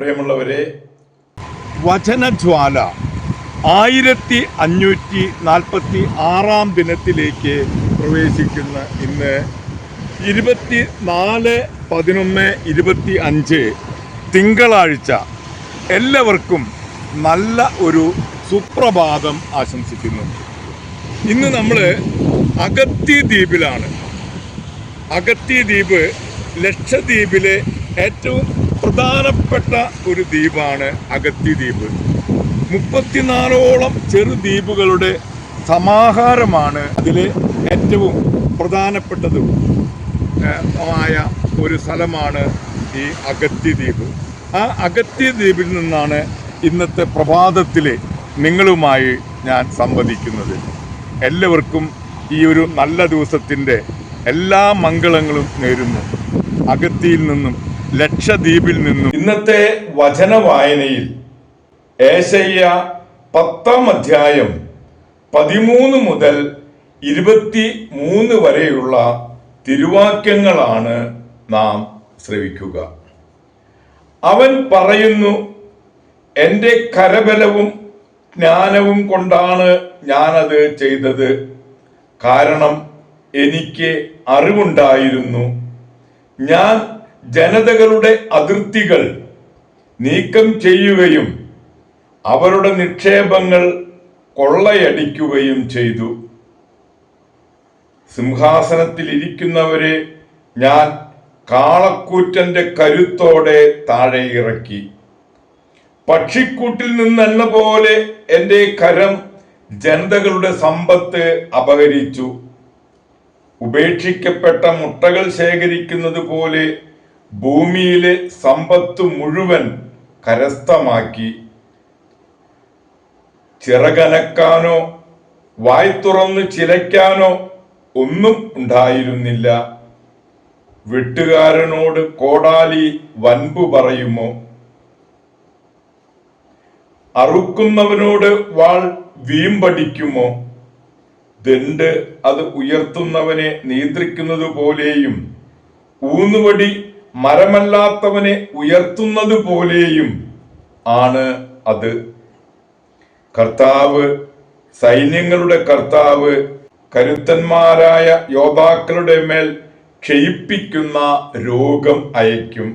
പ്രിയമുള്ളവരെ, വചനജ്വാല 1546 ദിനത്തിലേക്ക് പ്രവേശിക്കുന്ന ഇന്ന് 24/11/25 തിങ്കളാഴ്ച എല്ലാവർക്കും നല്ല ഒരു സുപ്രഭാതം ആശംസിക്കുന്നു. ഇന്ന് നമ്മൾ അഗത്തി ദ്വീപിലാണ്. അഗത്തി ദ്വീപ് ലക്ഷദ്വീപിലെ ഏറ്റവും പ്രധാനപ്പെട്ട ഒരു ദ്വീപാണ് അഗത്തി ദ്വീപ്. 34ഓളം ചെറുദ്വീപുകളുടെ സമാഹാരമാണ് അതിലെ ഏറ്റവും പ്രധാനപ്പെട്ടതും ആയ ഒരു സ്ഥലമാണ് ഈ അഗത്തി ദ്വീപ്. ആ അഗത്തി ദ്വീപിൽ നിന്നാണ് ഇന്നത്തെ പ്രഭാതത്തിൽ നിങ്ങളുമായി ഞാൻ സംവദിക്കുന്നത്. എല്ലാവർക്കും ഈ ഒരു നല്ല ദിവസത്തിൻ്റെ എല്ലാ മംഗളങ്ങളും നേരുന്നു. അഗത്തിയിൽ നിന്നും ലക്ഷദ്വീപിൽ നിന്നും ഇന്നത്തെ വചന വായനയിൽ ഏശയ്യ 10-ാം അധ്യായം 13 മുതൽ 23 വരെയുള്ള തിരുവാക്യങ്ങളാണ് നാം ശ്രവിക്കുക. അവൻ പറയുന്നു, എൻ്റെ കരബലവും ജ്ഞാനവും കൊണ്ടാണ് ഞാനത് ചെയ്തത്. കാരണം എനിക്ക് അറിവുണ്ടായിരുന്നു. ഞാൻ ജനതകളുടെ അതിർത്തികൾ നീക്കം ചെയ്യുകയും അവരുടെ നിക്ഷേപങ്ങൾ കൊള്ളയടിക്കുകയും ചെയ്തു. സിംഹാസനത്തിൽ ഇരിക്കുന്നവരെ ഞാൻ കാളക്കൂറ്റന്റെ കരുത്തോടെ താഴെ ഇറക്കി. പക്ഷിക്കൂട്ടിൽ നിന്നെന്ന പോലെ എൻ്റെ കരം ജനതകളുടെ സമ്പത്ത് അപഹരിച്ചു. ഉപേക്ഷിക്കപ്പെട്ട മുട്ടകൾ ശേഖരിക്കുന്നത് പോലെ ഭൂമിയിലെ സമ്പത്ത് മുഴുവൻ കരസ്ഥമാക്കി. ചിറകനക്കാനോ വായ് തുറന്ന് ചിലയ്ക്കാനോ ഒന്നും ഉണ്ടായിരുന്നില്ല. വെട്ടുകാരനോട് കോടാലി വൻപു പറയുമോ? അറുക്കുന്നവനോട് വാൾ വീമ്പടിക്കുമോ? ദണ്ട് അത് ഉയർത്തുന്നവനെ നിയന്ത്രിക്കുന്നത് പോലെയും ഊന്നുവടി മരമല്ലാത്തവനെ ഉയർത്തുന്നത് പോലെയും ആണ് അത്. കർത്താവ്, സൈന്യങ്ങളുടെ കർത്താവ് കരുത്തന്മാരായ യോദ്ധാക്കളുടെ മേൽ ക്ഷയിപ്പിക്കുന്ന രോഗം അയക്കും.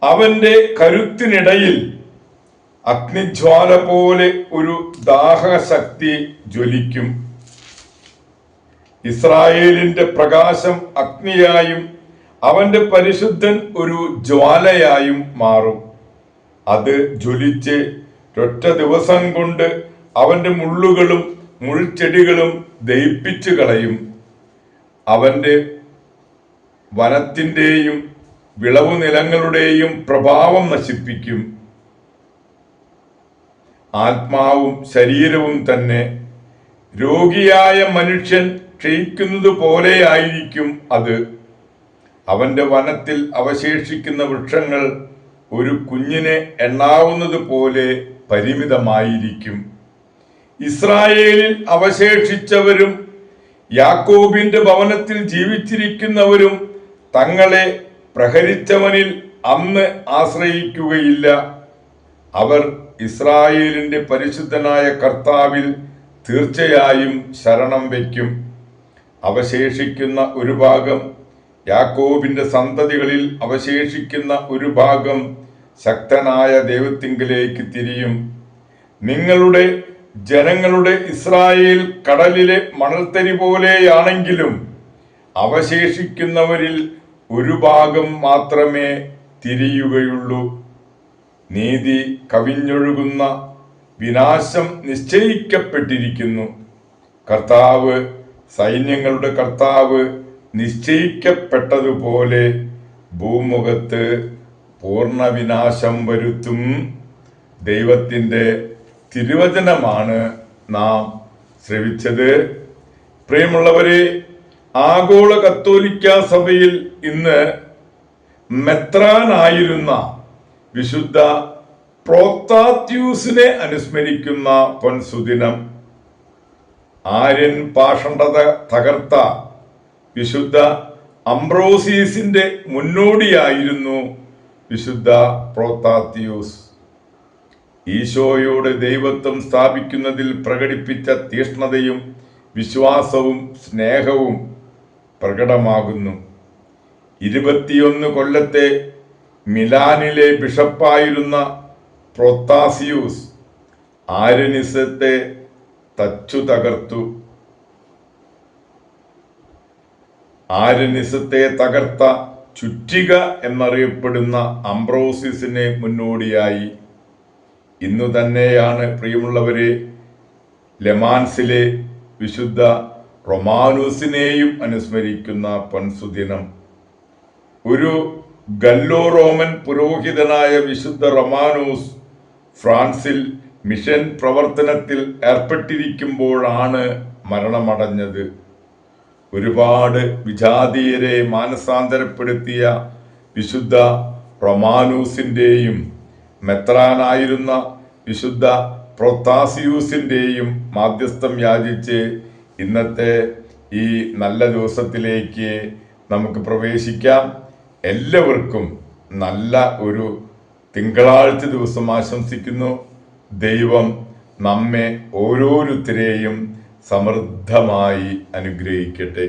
അവന്റെ കരുത്തിനിടയിൽ അഗ്നിജ്വാല പോലെ ഒരു ദാഹശക്തി ജ്വലിക്കും. ഇസ്രായേലിന്റെ പ്രകാശം അഗ്നിയായും അവന്റെ പരിശുദ്ധൻ ഒരു ജ്വാലയായും മാറും. അത് ജ്വലിച്ച് ഒറ്റ ദിവസം കൊണ്ട് അവന്റെ മുള്ളുകളും മുൾച്ചെടികളും ദഹിപ്പിച്ചു കളയും. അവന്റെ വനത്തിന്റെയും വിളവു നിലങ്ങളുടെയും പ്രഭാവം നശിപ്പിക്കും. ആത്മാവും ശരീരവും തന്നെ രോഗിയായ മനുഷ്യൻ ക്ഷയിക്കുന്നത് പോലെയായിരിക്കും അത്. അവന്റെ വനത്തിൽ അവശേഷിക്കുന്ന വൃക്ഷങ്ങൾ ഒരു കുഞ്ഞിനെ എണ്ണാവുന്നത് പോലെ പരിമിതമായിരിക്കും. ഇസ്രായേലിൽ അവശേഷിച്ചവരും യാക്കോബിന്റെ ഭവനത്തിൽ ജീവിച്ചിരിക്കുന്നവരും തങ്ങളെ പ്രഹരിച്ചവനിൽ അന്ന് ആശ്രയിക്കുകയില്ല. അവർ ഇസ്രായേലിന്റെ പരിശുദ്ധനായ കർത്താവിൽ തീർച്ചയായും ശരണം വയ്ക്കും. അവശേഷിക്കുന്ന ഒരു ഭാഗം, യാക്കോബിന്റെ സന്തതികളിൽ അവശേഷിക്കുന്ന ഒരു ഭാഗം ശക്തനായ ദൈവത്തിങ്കലേക്ക് തിരിയും. നിങ്ങളുടെ ജനങ്ങളുടെ ഇസ്രായേൽ കടലിലെ മണൽത്തരി പോലെയാണെങ്കിലും അവശേഷിക്കുന്നവരിൽ ഒരു ഭാഗം മാത്രമേ തിരിയുകയുള്ളൂ. നീതി കവിഞ്ഞൊഴുകുന്ന വിനാശം നിശ്ചയിക്കപ്പെട്ടിരിക്കുന്നു. കർത്താവ്, സൈന്യങ്ങളുടെ കർത്താവ് നിശ്ചയിക്കപ്പെട്ടതുപോലെ ഭൂമുഖത്ത് പൂർണ്ണവിനാശം വരുത്തും. ദൈവത്തിൻ്റെ തിരുവചനമാണ് നാം ശ്രവിച്ചത്. പ്രിയമുള്ളവരെ, ആഗോള കത്തോലിക്ക സഭയിൽ ഇന്ന് മെത്രാനായിരുന്ന വിശുദ്ധ പ്രോത്താത്യൂസിനെ അനുസ്മരിക്കുന്ന പൊൻസുദിനം. ആര്യൻ പാഷണ്ഡത തകർത്ത വിശുദ്ധ അംബ്രോസീസിന്റെ മുന്നോടിയായിരുന്നു വിശുദ്ധ പ്രോത്താത്തിയൂസ്. ഈശോയോട് ദൈവത്വം സ്ഥാപിക്കുന്നതിൽ പ്രകടിപ്പിച്ച തീഷ്ണതയും വിശ്വാസവും സ്നേഹവും പ്രകടമാകുന്നു. 21 കൊല്ലത്തെ മിലാനിലെ ബിഷപ്പായിരുന്ന പ്രോത്താസിയൂസ് ആര്യനിസത്തെ തച്ചു തകർത്തു. ആര്യനിസത്തെ തകർത്ത ചുറ്റിക എന്നറിയപ്പെടുന്ന അംബ്രോസിസിന് മുന്നോടിയായി ഇന്നു തന്നെയാണ് പ്രിയമുള്ളവരെ ലെമാൻസിലെ വിശുദ്ധ റൊമാനൂസിനെയും അനുസ്മരിക്കുന്ന പൊൻസുദിനം. ഒരു ഗല്ലോ റോമൻ പുരോഹിതനായ വിശുദ്ധ റൊമാനൂസ് ഫ്രാൻസിൽ മിഷൻ പ്രവർത്തനത്തിൽ ഏർപ്പെട്ടിരിക്കുമ്പോഴാണ് മരണമടഞ്ഞത്. ഒരുപാട് വിജാതീയരെ മാനസാന്തരപ്പെടുത്തിയ വിശുദ്ധ റൊമാനൂസിൻ്റെയും മെത്രാനായിരുന്ന വിശുദ്ധ പ്രോത്താസിയൂസിൻ്റെയും മാധ്യസ്ഥം യാചിച്ച് ഇന്നത്തെ ഈ നല്ല ദിവസത്തിലേക്ക് നമുക്ക് പ്രവേശിക്കാം. എല്ലാവർക്കും നല്ല ഒരു തിങ്കളാഴ്ച ദിവസം ആശംസിക്കുന്നു. ദൈവം നമ്മെ ഓരോരുത്തരെയും സമൃദ്ധമായി അനുഗ്രഹിക്കട്ടെ.